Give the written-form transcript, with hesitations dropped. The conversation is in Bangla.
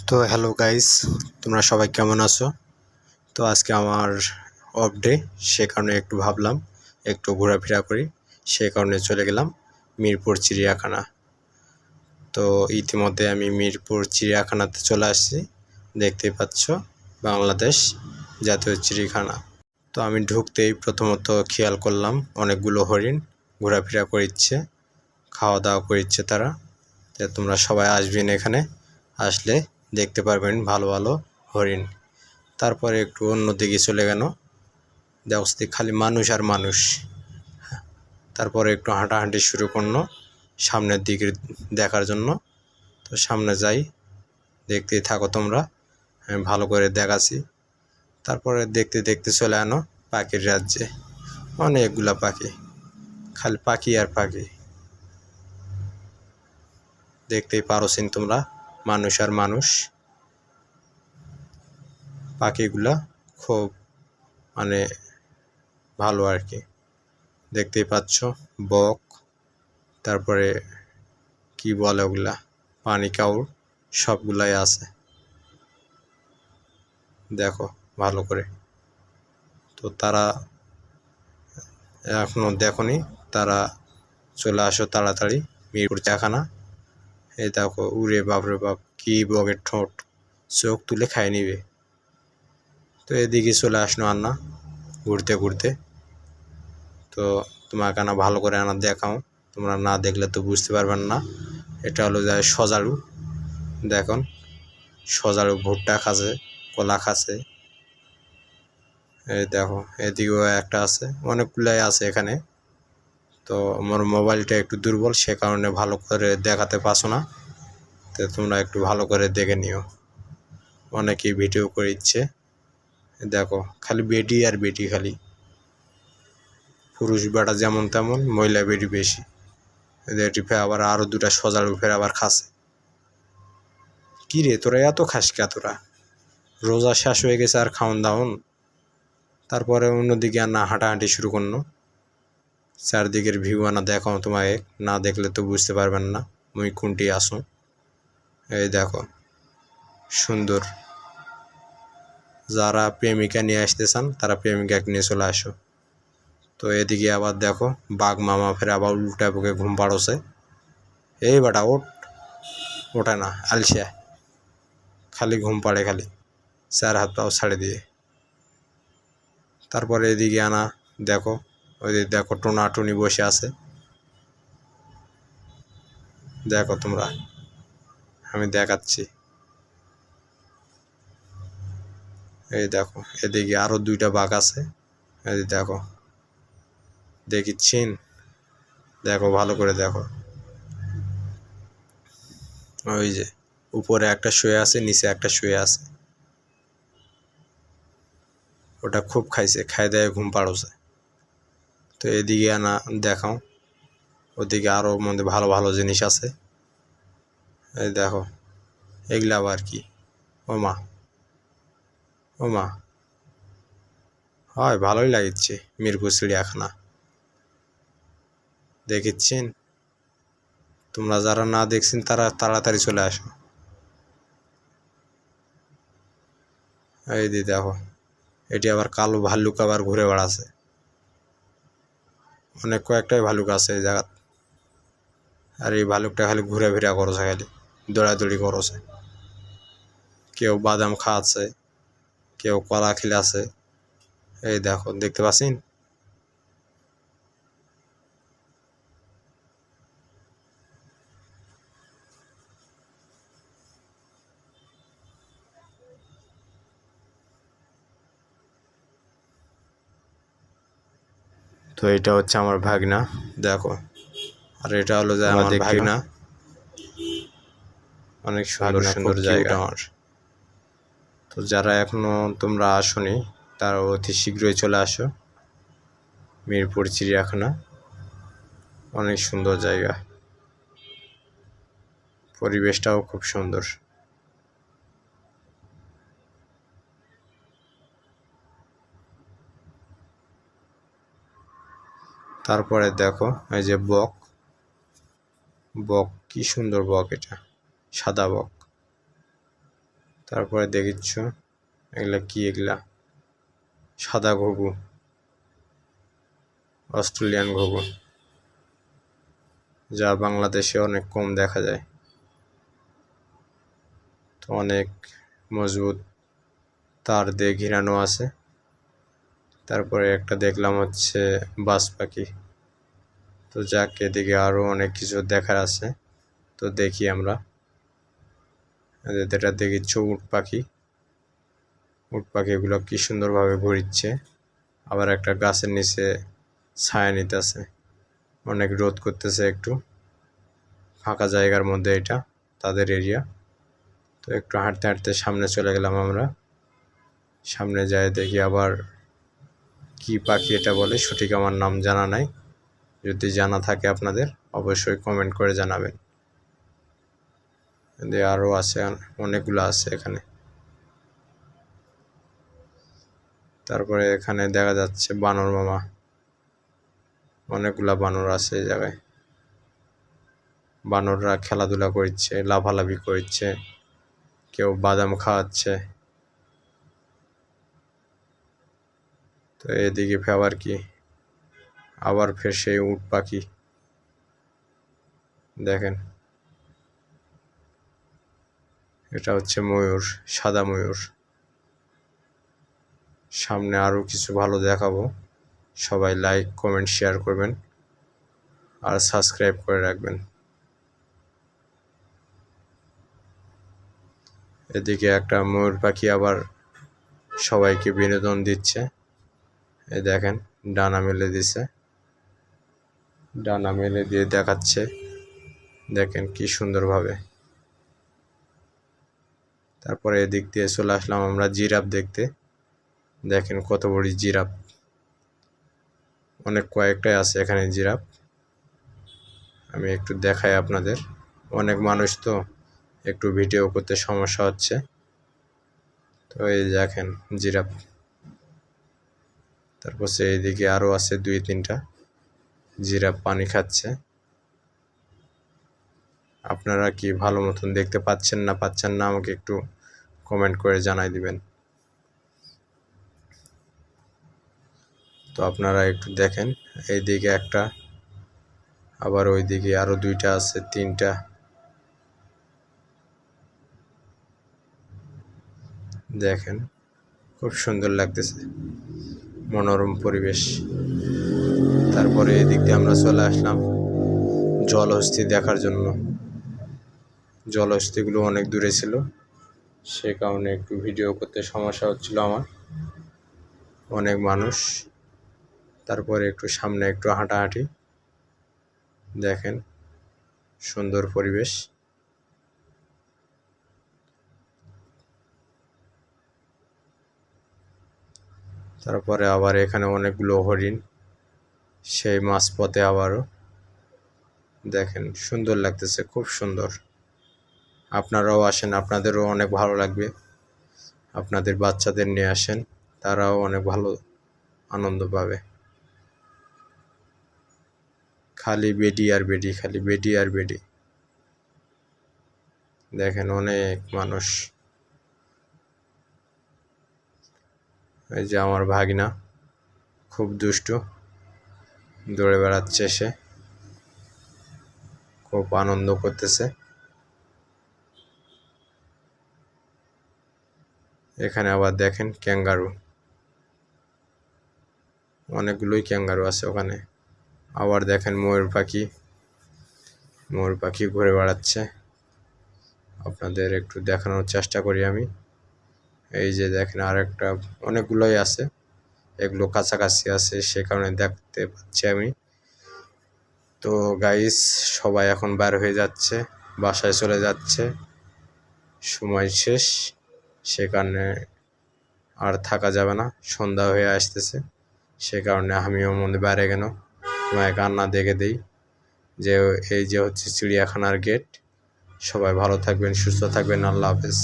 তো হ্যালো গাইস, তোমরা সবাই কেমন আছো? তো আজকে আমার অফ ডে, সে কারণে একটু ভাবলাম একটু ঘোরাফেরা করি। সেই কারণে চলে গেলাম মিরপুর চিড়িয়াখানা। তো ইতিমধ্যে আমি মিরপুর চিড়িয়াখানাতে চলে আসছি। দেখতেই পাচ্ছ, বাংলাদেশ জাতীয় চিড়িয়াখানা। তো আমি ঢুকতেই প্রথমত খেয়াল করলাম অনেকগুলো হরিণ ঘোরাফেরা করছে, খাওয়া দাওয়া করছে তারা। তো তোমরা সবাই আসবেন, এখানে আসলে দেখতে পারবেন ভালো ভালো হরিণ। তারপরে একটু অন্যদিকে চলে গেল, দেখছি খালি মানুষ আর মানুষ। তারপরে একটু হাঁটাহাঁটি শুরু করলো সামনের দিকে দেখার জন্য। তো সামনে যাই, দেখতেই থাকো তোমরা, আমি ভালো করে দেখাচ্ছি। তারপরে দেখতে দেখতে চলে আনো পাখির রাজ্যে। অনেকগুলা পাখি, খালি পাখি আর পাখি। দেখতেই পারোছেন তোমরা, মানুষ আর মানুষ। পাখিগুলা খুব ভালো আর কি। দেখতেই পাচ্ছ বক, তারপরে কি বলে ওগুলা, পানি কাউর, সবগুলাই আছে। দেখো ভালো করে। তো তারা এখনো দেখনি, তারা চলে আসো তাড়াতাড়ি মিরপুর চিড়িয়াখানা। এই দেখো, উড়ে বাপরে বাপ, কি বকের ঠোঁট, চোখ তুলে খাই নিবে। তো এদিকে চলে আসলো আন্না ঘুরতে ঘুরতে। তো তোমাকে আনা ভালো করে আনা দেখাও, তোমরা না দেখলে তো বুঝতে পারবেন না। এটা হলো যায় সজারু। দেখুন, সজারু ভুট্টা খাচ্ছে, কলা খাচ্ছে। এই দেখো, এদিকেও একটা আছে, অনেকগুলাই আছে এখানে। তো আমার মোবাইলটা একটু দুর্বল, সে কারণে ভালো করে দেখাতে পারছো না। তো তোমরা একটু ভালো করে দেখে নিও, অনেকেই ভিডিও করে দিচ্ছে। দেখো খালি বেটি আর বেটি, খালি পুরুষ বেটা যেমন তেমন, মহিলা বেটি বেশি। এটি ফের আবার আরও দুটা সজারু ফের আবার খাচ্ছে। কি রে তোরা এত খাস কে তোরা? রোজা শেষ হয়ে গেছে আর খাওন দাওন? তারপরে অন্যদিকে আর না হাঁটাহাঁটি শুরু করলো। চারদিকের ভিউ আনা দেখাও তোমাকে, না দেখলে তো বুঝতে পারবেন না মুই কোনটি আসো। এই দেখো সুন্দর, যারা প্রেমিকা নিয়ে আসতে চান তারা প্রেমিকাকে নিয়ে চলে আসো। তো এদিকে আবার দেখো বাঘ মামা ফের আবার উল্টা বুকে ঘুম পাড়ছে। এই বেটা ওঠ, ওঠে না, আলসিয়া, খালি ঘুম পাড়ে, খালি চার হাত পাও ছাড়ে দিয়ে। তারপরে এদিকে আনা দেখো, ওই দেখো টোনাটুনি বসে আছে। দেখো তোমরা, আমি দেখাচ্ছি। এই দেখো, এদিকে আরো দুইটা বাঘ আছে। এই দেখো, দেখিচ্ছেন? দেখো ভালো করে দেখো, ওই যে উপরে একটা শুয়ে আছে, নিচে একটা শুয়ে আছে। ওটা খুব খাইছে, খাই দেয় ঘুম পাড়ছে। তো এদিকে আনা দেখাও, ওদিকে আরো মধ্যে ভালো ভালো জিনিস আছে। এই দেখো, এগুলা আবার কি? ওমা, ওমা, হয় ভালোই লাগিচ্ছে মিরপুর চিড়িয়াখানা। দেখিচ্ছেন? তোমরা যারা না দেখছেন তারা তাড়াতাড়ি চলে আসো। এই দি দেখো, এটি আবার কালো ভাল্লুক আবার ঘুরে বেড়াচ্ছে। অনেক কয়েকটাই ভালুক আছে এই জায়গাত। আর এই ভালুকটা খালি ঘুরে ফিরা করছে, খালি দৌড়াদৌড়ি করছে। কেউ বাদাম খাওয়াচ্ছে, কেউ কলা খিলাছে। এই দেখো, দেখতে পাচ্ছেন? তো এটা হচ্ছে আমার ভাগনা, দেখো। আর এটা হলো যে আমার ভাগনা, অনেক সুন্দর সুন্দর জায়গা আমার। তো যারা এখনো তোমরা আসোনি তারা অতি শীঘ্রই চলে আসো মিরপুর চিড়িয়াখানা। অনেক সুন্দর জায়গা, পরিবেশটাও খুব সুন্দর। তারপরে দেখো, এই যে বক, বক কি সুন্দর বক, এটা সাদা বক। তারপরে দেখিচ্ছ এগুলা কি, এগুলা সাদা ঘুঘু, অস্ট্রেলিয়ান ঘুঘু, যা বাংলাদেশে অনেক কম দেখা যায়। তো অনেক মজবুত তার দিয়ে ঘিরানো আছে। তারপরে একটা দেখলাম হচ্ছে বাজ পাখি। তো যাক, এদিকে আরো অনেক কিছু দেখার আছে, তো দেখি আমরা। এটা দেখিচ্ছ উট পাখি। উট পাখিগুলো কি সুন্দরভাবে ঘুরিচ্ছে, আবার একটা গাছের নিচে ছায়া নিতেছে, অনেক রোদ করতেছে, একটু ফাঁকা জায়গার মধ্যে এটা তাদের এরিয়া। তো একটু হাঁটতে হাঁটতে সামনে চলে গেলাম আমরা। সামনে যায় দেখি আবার কি পাখি এটা বলে, সঠিক আমার নাম জানা নাই, যদি জানা থাকে আপনাদের অবশ্যই কমেন্ট করে জানাবেন। আরও আছে, অনেকগুলো আছে এখানে। তারপরে এখানে দেখা যাচ্ছে বানর মামা, অনেকগুলা বানর আছে এই জায়গায়। বানররা খেলাধুলা করছে, লাফালাফি করছে, কেউ বাদাম খাওয়াচ্ছে। তো এদিকে আবার কি, আবার ফের সেই উট পাখি দেখেন, এটা হচ্ছে ময়ূর, সাদা ময়ূর। সামনে আরও কিছু ভালো দেখাবো, সবাই লাইক কমেন্ট শেয়ার করবেন আর সাবস্ক্রাইব করে রাখবেন। এদিকে একটা ময়ূর পাখি আবার সবাইকে বিনোদন দিচ্ছে। এই দেখেন, ডানা মেলে দিছে, ডানা মেলে দিয়ে দেখাচ্ছে, দেখেন কি সুন্দরভাবে। তারপরে এদিক দিয়ে চলে আসলাম আমরা জিরাফ দেখতে। দেখেন কত বড় জিরাফ, অনেক কয়েকটাই আছে এখানে জিরাফ। আমি একটু দেখাই আপনাদের, অনেক মানুষ তো একটু ভিডিও করতে সমস্যা হচ্ছে। তো এই দেখেন জিরাফ। তারপর এইদিকে আরও আছে 2-3টা জিরাফ পানি খাচ্ছে। আপনারা কি ভালো মতন দেখতে পাচ্ছেন না আমাকে একটু কমেন্ট করে জানাই দিবেন। তো আপনারা একটু দেখেন, এইদিকে একটা, আবার ওইদিকে আরো 2টা আছে, 3টা। দেখেন খুব সুন্দর লাগতেছে, মনোরম পরিবেশ। তারপরে এদিক দিয়ে আমরা চলে আসলাম জলহস্তী দেখার জন্য। জলহস্তীগুলো অনেক দূরে ছিল, সে কারণে একটু ভিডিও করতে সমস্যা হচ্ছিল আমার, অনেক মানুষ। তারপরে একটু সামনে একটু হাঁটাহাঁটি, দেখেন সুন্দর পরিবেশ। তারপরে আবার এখানে অনেকগুলো হরিণ, সেই মাঝপথে আবারও দেখেন, সুন্দর লাগতেছে, খুব সুন্দর। আপনারাও আসেন, আপনাদেরও অনেক ভালো লাগবে। আপনাদের বাচ্চাদের নিয়ে আসেন, তারাও অনেক ভালো আনন্দ পাবে। খালি বেডি আর বেডি, খালি বেডি আর বেডি। দেখেন অনেক মানুষ। এই যে আমার ভাগিনা, খুব দুষ্টু, দৌড়ে বেড়াচ্ছে, সে খুব আনন্দ করতেছে। এখানে আবার দেখেন ক্যাঙ্গারু, অনেকগুলোই ক্যাঙ্গারু আছে ওখানে। আবার দেখেন ময়ূর পাখি, ময়ূর পাখি ঘুরে বেড়াচ্ছে। আপনাদের একটু দেখানোর চেষ্টা করি আমি। এই যে দেখেন আরেকটা, অনেকগুলোই আছে, এগুলো কাছাকাছি আছে, সে কারণে দেখতে পাচ্ছি আমি। তো গাইস, সবাই এখন বার হয়ে যাচ্ছে, বাসায় চলে যাচ্ছে, সময় শেষ, সে কারণে আর থাকা যাবে না, সন্ধ্যা হয়ে আসতেছে। সে কারণে আমিও মনে বাইরে গেল, তোমায় কান্না দেখে দিই যে এই যে হচ্ছে চিড়িয়াখানার গেট। সবাই ভালো থাকবেন, সুস্থ থাকবেন, আল্লাহ হাফেজ।